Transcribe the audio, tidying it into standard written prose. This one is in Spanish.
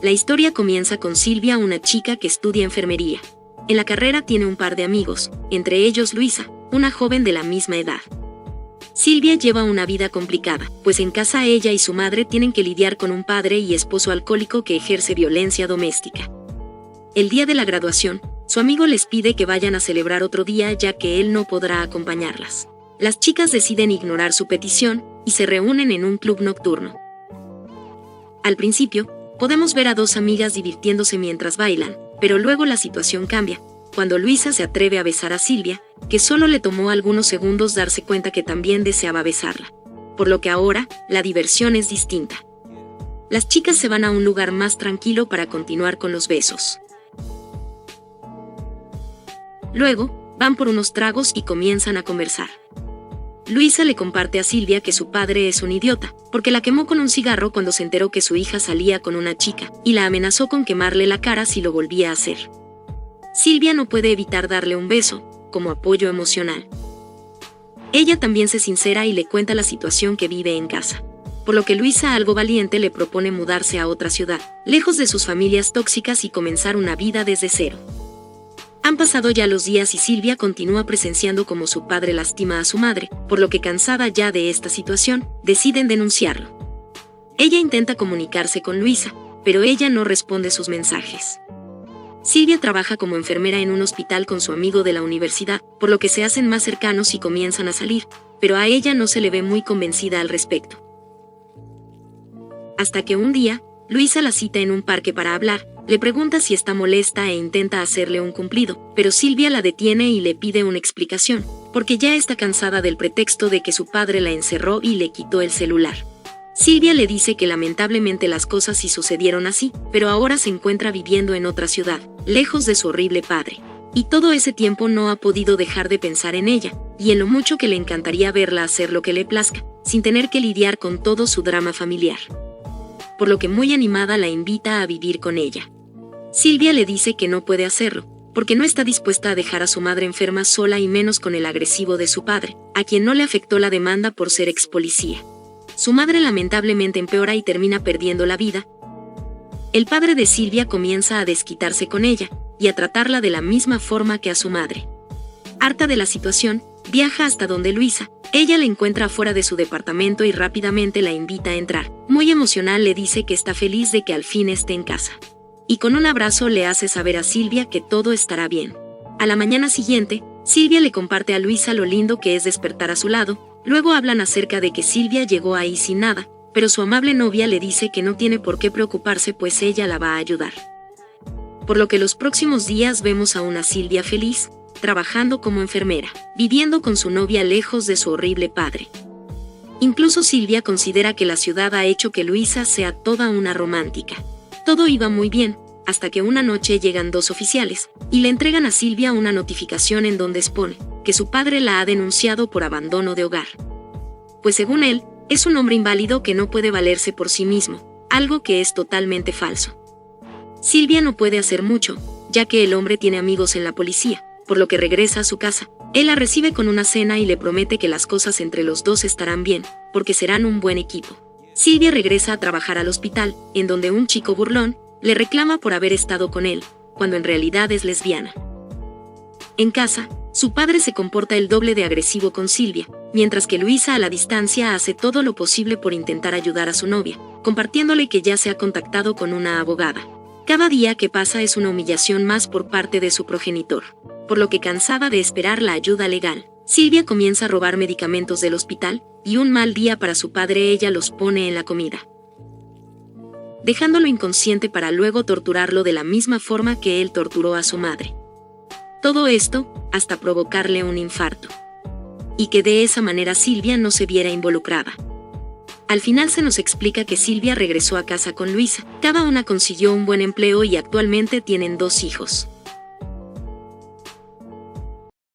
La historia comienza con Silvia, una chica que estudia enfermería. En la carrera tiene un par de amigos, entre ellos Luisa, una joven de la misma edad. Silvia lleva una vida complicada, pues en casa ella y su madre tienen que lidiar con un padre y esposo alcohólico que ejerce violencia doméstica. El día de la graduación, su amigo les pide que vayan a celebrar otro día ya que él no podrá acompañarlas. Las chicas deciden ignorar su petición y se reúnen en un club nocturno. Al principio, podemos ver a dos amigas divirtiéndose mientras bailan, pero luego la situación cambia, cuando Luisa se atreve a besar a Silvia, que solo le tomó algunos segundos darse cuenta que también deseaba besarla. Por lo que ahora, la diversión es distinta. Las chicas se van a un lugar más tranquilo para continuar con los besos. Luego, van por unos tragos y comienzan a conversar. Luisa le comparte a Silvia que su padre es un idiota, porque la quemó con un cigarro cuando se enteró que su hija salía con una chica, y la amenazó con quemarle la cara si lo volvía a hacer. Silvia no puede evitar darle un beso, como apoyo emocional. Ella también se sincera y le cuenta la situación que vive en casa. Por lo que Luisa, algo valiente, le propone mudarse a otra ciudad, lejos de sus familias tóxicas y comenzar una vida desde cero. Han pasado ya los días y Silvia continúa presenciando cómo su padre lastima a su madre, por lo que, cansada ya de esta situación, deciden denunciarlo. Ella intenta comunicarse con Luisa, pero ella no responde sus mensajes. Silvia trabaja como enfermera en un hospital con su amigo de la universidad, por lo que se hacen más cercanos y comienzan a salir, pero a ella no se le ve muy convencida al respecto. Hasta que un día, Luisa la cita en un parque para hablar, le pregunta si está molesta e intenta hacerle un cumplido, pero Silvia la detiene y le pide una explicación, porque ya está cansada del pretexto de que su padre la encerró y le quitó el celular. Silvia le dice que lamentablemente las cosas sí sucedieron así, pero ahora se encuentra viviendo en otra ciudad, lejos de su horrible padre. Y todo ese tiempo no ha podido dejar de pensar en ella, y en lo mucho que le encantaría verla hacer lo que le plazca, sin tener que lidiar con todo su drama familiar. Por lo que, muy animada, la invita a vivir con ella. Silvia le dice que no puede hacerlo, porque no está dispuesta a dejar a su madre enferma sola y menos con el agresivo de su padre, a quien no le afectó la demanda por ser ex policía. Su madre lamentablemente empeora y termina perdiendo la vida. El padre de Silvia comienza a desquitarse con ella, y a tratarla de la misma forma que a su madre. Harta de la situación, viaja hasta donde Luisa. Ella la encuentra afuera de su departamento y rápidamente la invita a entrar. Muy emocional le dice que está feliz de que al fin esté en casa. Y con un abrazo le hace saber a Silvia que todo estará bien. A la mañana siguiente, Silvia le comparte a Luisa lo lindo que es despertar a su lado. Luego hablan acerca de que Silvia llegó ahí sin nada, pero su amable novia le dice que no tiene por qué preocuparse pues ella la va a ayudar. Por lo que los próximos días vemos a una Silvia feliz, trabajando como enfermera, viviendo con su novia lejos de su horrible padre. Incluso Silvia considera que la ciudad ha hecho que Luisa sea toda una romántica. Todo iba muy bien, hasta que una noche llegan dos oficiales, y le entregan a Silvia una notificación en donde expone que su padre la ha denunciado por abandono de hogar. Pues según él, es un hombre inválido que no puede valerse por sí mismo, algo que es totalmente falso. Silvia no puede hacer mucho, ya que el hombre tiene amigos en la policía, por lo que regresa a su casa. Él la recibe con una cena y le promete que las cosas entre los dos estarán bien, porque serán un buen equipo. Silvia regresa a trabajar al hospital, en donde un chico burlón le reclama por haber estado con él, cuando en realidad es lesbiana. En casa, su padre se comporta el doble de agresivo con Silvia, mientras que Luisa a la distancia hace todo lo posible por intentar ayudar a su novia, compartiéndole que ya se ha contactado con una abogada. Cada día que pasa es una humillación más por parte de su progenitor, por lo que, cansada de esperar la ayuda legal, Silvia comienza a robar medicamentos del hospital, y un mal día para su padre ella los pone en la comida, dejándolo inconsciente para luego torturarlo de la misma forma que él torturó a su madre. Todo esto, hasta provocarle un infarto. Y que de esa manera Silvia no se viera involucrada. Al final se nos explica que Silvia regresó a casa con Luisa, cada una consiguió un buen empleo y actualmente tienen 2 hijos.